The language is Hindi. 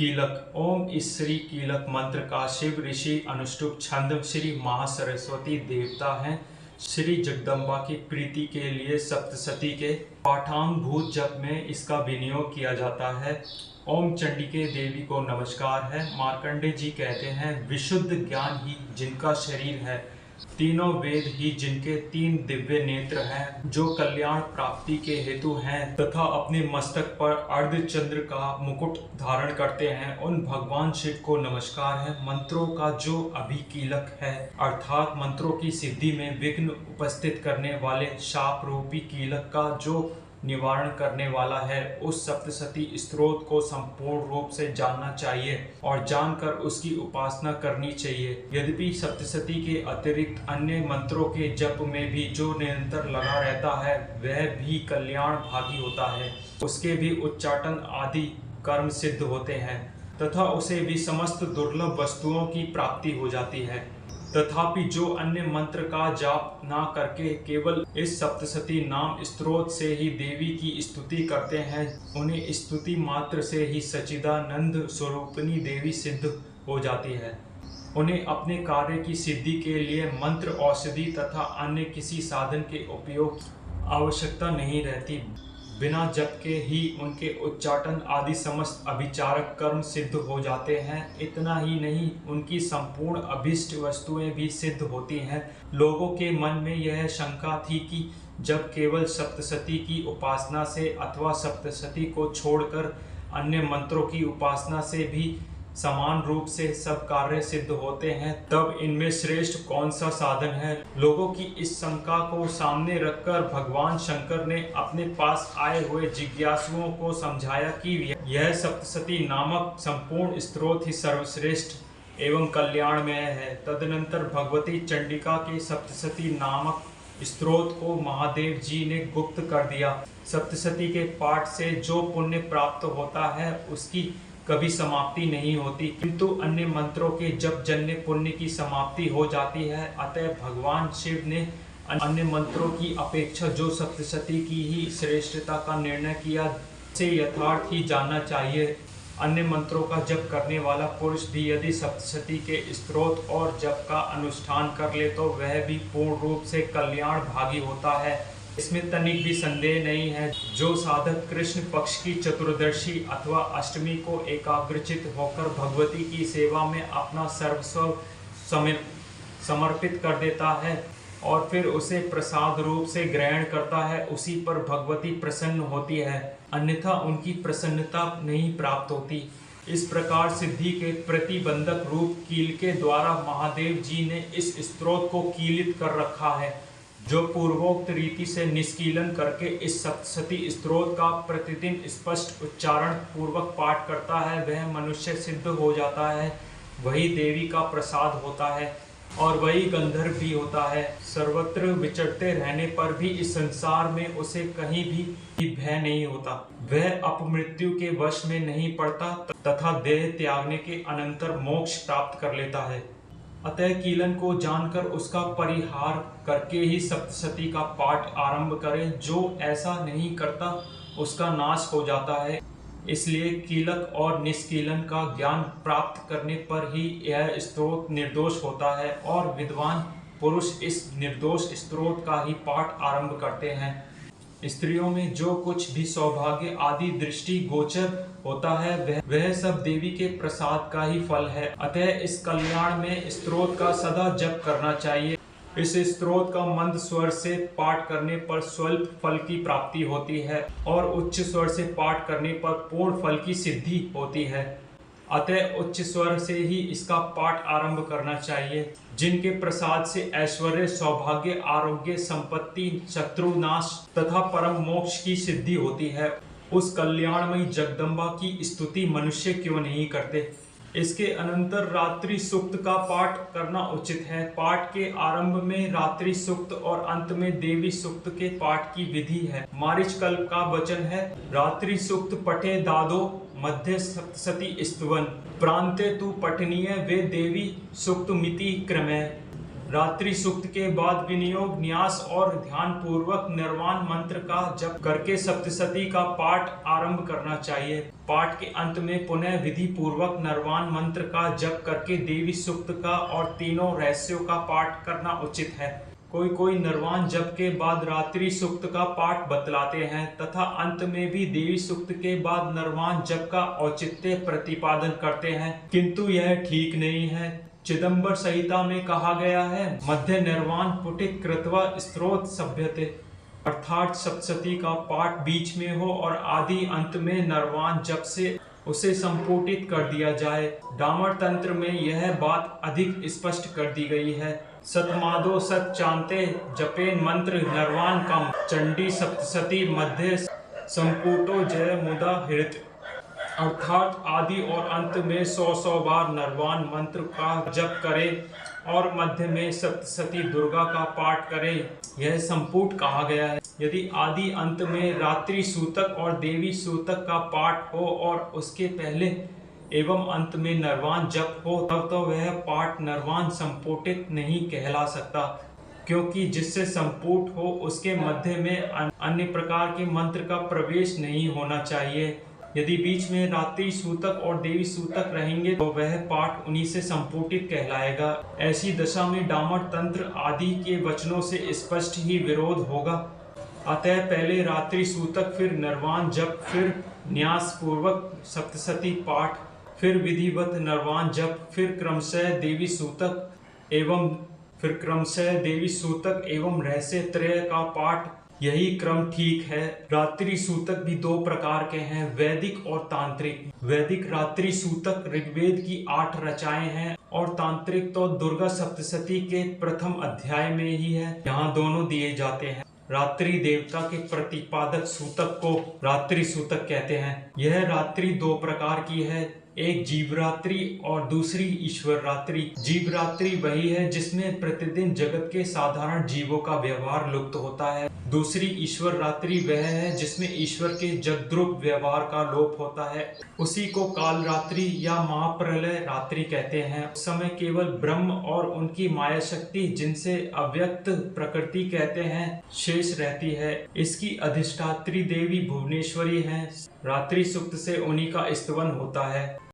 कीलक। ओम इस श्री कीलक मंत्र का शिव ऋषि अनुष्टुप छंद श्री महासरस्वती देवता हैं। श्री जगदम्बा की प्रीति के लिए सप्तशती के पाठांगभूत जप में इसका विनियोग किया जाता है। ओम चंडिके देवी को नमस्कार है। मार्कंडे जी कहते हैं, विशुद्ध ज्ञान ही जिनका शरीर है, तीनों वेद ही जिनके तीन दिव्य नेत्र हैं, जो कल्याण प्राप्ति के हेतु हैं तथा अपने मस्तक पर अर्धचंद्र का मुकुट धारण करते हैं, उन भगवान शिव को नमस्कार है। मंत्रों का जो अभिकीलक है, अर्थात मंत्रों की सिद्धि में विघ्न उपस्थित करने वाले शाप रूपी कीलक का जो निवारण करने वाला है, उस सप्तशती स्तोत्र को संपूर्ण रूप से जानना चाहिए और जानकर उसकी उपासना करनी चाहिए। यद्यपि सप्तशती के अतिरिक्त अन्य मंत्रों के जप में भी जो निरंतर लगा रहता है, वह भी कल्याण भागी होता है। उसके भी उच्चाटन आदि कर्म सिद्ध होते हैं तथा उसे भी समस्त दुर्लभ वस्तुओं की प्राप्ति हो जाती है। तथापि जो अन्य मंत्र का जाप ना करके केवल इस सप्तशती नाम स्तोत्र से ही देवी की स्तुति करते हैं, उन्हें स्तुति मात्र से ही सच्चिदानंद स्वरूपिणी देवी सिद्ध हो जाती है। उन्हें अपने कार्य की सिद्धि के लिए मंत्र, औषधि तथा अन्य किसी साधन के उपयोग आवश्यकता नहीं रहती। बिना जप के ही उनके उच्चाटन आदि समस्त अभिचारक कर्म सिद्ध हो जाते हैं। इतना ही नहीं, उनकी संपूर्ण अभीष्ट वस्तुएं भी सिद्ध होती हैं। लोगों के मन में यह शंका थी कि जब केवल सप्तशती की उपासना से अथवा सप्तशती को छोड़कर अन्य मंत्रों की उपासना से भी समान रूप से सब कार्य सिद्ध होते हैं, तब इनमें श्रेष्ठ कौन सा साधन है। लोगों की इस शंका को सामने रखकर भगवान शंकर ने अपने पास आए हुए जिज्ञासुओं को समझाया कि यह सप्तशती नामक संपूर्ण स्तोत्र ही सर्वश्रेष्ठ एवं कल्याणमय है। तदनंतर भगवती चंडिका के सप्तशती नामक स्तोत्र को महादेव जी ने गुप्त कर दिया। सप्तशती के पाठ से जो पुण्य प्राप्त होता है, उसकी कभी समाप्ति नहीं होती, किंतु अन्य मंत्रों के जप जन्य पुण्य की समाप्ति हो जाती है। अतः भगवान शिव ने अन्य मंत्रों की अपेक्षा जो सप्तशती की ही श्रेष्ठता का निर्णय किया, से यथार्थ ही जानना चाहिए। अन्य मंत्रों का जप करने वाला पुरुष भी यदि सप्तशती के स्तोत्र और जप का अनुष्ठान कर ले, तो वह भी पूर्ण रूप से कल्याण भागी होता है। इसमें तनिक भी संदेह नहीं है। जो साधक कृष्ण पक्ष की चतुर्दशी अथवा अष्टमी को एकाग्रचित होकर भगवती की सेवा में अपना सर्वस्व समर्पित कर देता है और फिर उसे प्रसाद रूप से ग्रहण करता है, उसी पर भगवती प्रसन्न होती है, अन्यथा उनकी प्रसन्नता नहीं प्राप्त होती। इस प्रकार सिद्धि के प्रतिबंधक रूप कील के द्वारा महादेव जी ने इस स्तोत्र को कीलित कर रखा है। जो पूर्वोक्त रीति से निष्कीलन करके इस सप्तशती स्तोत्र का प्रतिदिन स्पष्ट उच्चारण पूर्वक पाठ करता है, वह मनुष्य सिद्ध हो जाता है, वही देवी का प्रसाद होता है और वही गंधर्व भी होता है। सर्वत्र विचरते रहने पर भी इस संसार में उसे कहीं भी भय नहीं होता। वह अपमृत्यु के वश में नहीं पड़ता तथा देह त्यागने के अनंतर मोक्ष प्राप्त कर लेता है। अतः कीलन को जानकर उसका परिहार करके ही सप्तशती का पाठ आरंभ करें। जो ऐसा नहीं करता, उसका नाश हो जाता है। इसलिए कीलक और निष्कीलन का ज्ञान प्राप्त करने पर ही यह स्तोत्र निर्दोष होता है और विद्वान पुरुष इस निर्दोष स्तोत्र का ही पाठ आरंभ करते हैं। स्त्रियों में जो कुछ भी सौभाग्य आदि दृष्टि गोचर होता है, वह सब देवी के प्रसाद का ही फल है। अतः इस कल्याण में स्तोत्र का सदा जप करना चाहिए। इस स्तोत्र का मंद स्वर से पाठ करने पर स्वल्प फल की प्राप्ति होती है और उच्च स्वर से पाठ करने पर पूर्ण फल की सिद्धि होती है। अतः उच्च स्वर से ही इसका पाठ आरंभ करना चाहिए। जिनके प्रसाद से ऐश्वर्य, सौभाग्य, आरोग्य, संपत्ति, शत्रुनाश तथा परम मोक्ष की सिद्धि होती है, उस कल्याणमयी जगदम्बा की स्तुति मनुष्य क्यों नहीं करते। इसके अनंतर रात्रि सूक्त का पाठ करना उचित है। पाठ के आरंभ में रात्रि सूक्त और अंत में देवी सूक्त के पाठ की विधि है। मारीचकल्प का वचन है, रात्रि सूक्त पठे दादो मध्य सप्तशती स्तवन प्रांते तु पठनीय वे देवी सूक्त मिति क्रमे। रात्रि सूक्त के बाद विनियोग, न्यास और ध्यान पूर्वक निर्वाण मंत्र का जप करके सप्तशती का पाठ आरंभ करना चाहिए। पाठ के अंत में पुनः विधि पूर्वक निर्वाण मंत्र का जप करके देवी सूक्त का और तीनों रहस्यों का पाठ करना उचित है। कोई निर्वाण जप के बाद रात्रि सूक्त का पाठ बतलाते हैं तथा अंत में भी देवी सूक्त के बाद निर्वाण जप का औचित्य प्रतिपादन करते हैं, किंतु यह ठीक नहीं है। चिदंबर संहिता में कहा गया है, मध्य निर्वाण पुटित कृत्वा स्त्रोत सभ्यते, अर्थात सप्तशती का पाठ बीच में हो और आदि अंत में निर्वाण जप से उसे संपुटित कर दिया जाए। डामर तंत्र में यह बात अधिक स्पष्ट कर दी गई है। सतमादो सत चांते जपेन मंत्र निर्वाण कम, चंडी सप्तशती मध्य संपुटो जय मुदा हृत, अर्थात आदि और अंत में 100 बार निर्वाण मंत्र का जप करे और मध्य में सप्तशती दुर्गा का पाठ करे, यह संपुट कहा गया है। यदि आदि अंत में रात्रि सूतक और देवी सूतक का पाठ हो और उसके पहले एवं अंत में निर्वाण जप हो, तब तो वह पाठ निर्वाण संपुटित नहीं कहला सकता, क्योंकि जिससे संपुट हो उसके मध्य में अन्य प्रकार के मंत्र का प्रवेश नहीं होना चाहिए। यदि बीच में रात्रि सूतक और देवी सूतक रहेंगे तो वह पाठ उन्हीं से संपुटित कहलाएगा। ऐसी दशा में डामर तंत्र आदि के वचनों से स्पष्ट ही विरोध होगा। अतः पहले रात्रि सूतक, फिर निर्वाण जप, फिर न्यास पूर्वक सप्तशती पाठ, फिर विधिवत निर्वाण जप, फिर क्रमशः देवी सूतक एवं रहस्य त्रय का पाठ, यही क्रम ठीक है। रात्रि सूतक भी दो प्रकार के हैं, वैदिक और तांत्रिक। वैदिक रात्रि सूतक ऋग्वेद की 8 रचाएं हैं और तांत्रिक तो दुर्गा सप्तशती के प्रथम अध्याय में ही है, यहाँ दोनों दिए जाते हैं। रात्रि देवता के प्रतिपादक सूतक को रात्रि सूतक कहते हैं। यह रात्रि दो प्रकार की है, एक जीवरात्रि और दूसरी ईश्वर रात्रि। जीवरात्रि वही है जिसमें प्रतिदिन जगत के साधारण जीवों का व्यवहार लुप्त होता है। दूसरी ईश्वर रात्रि वह है जिसमें ईश्वर के जगद्रूप व्यवहार का लोप होता है। उसी को काल रात्रि या महाप्रलय रात्रि कहते हैं। उस समय केवल ब्रह्म और उनकी माया शक्ति, जिनसे अव्यक्त प्रकृति कहते हैं, शेष रहती है। इसकी अधिष्ठात्री देवी भुवनेश्वरी है। रात्रि सूक्त से उन्हीं का स्तवन होता है।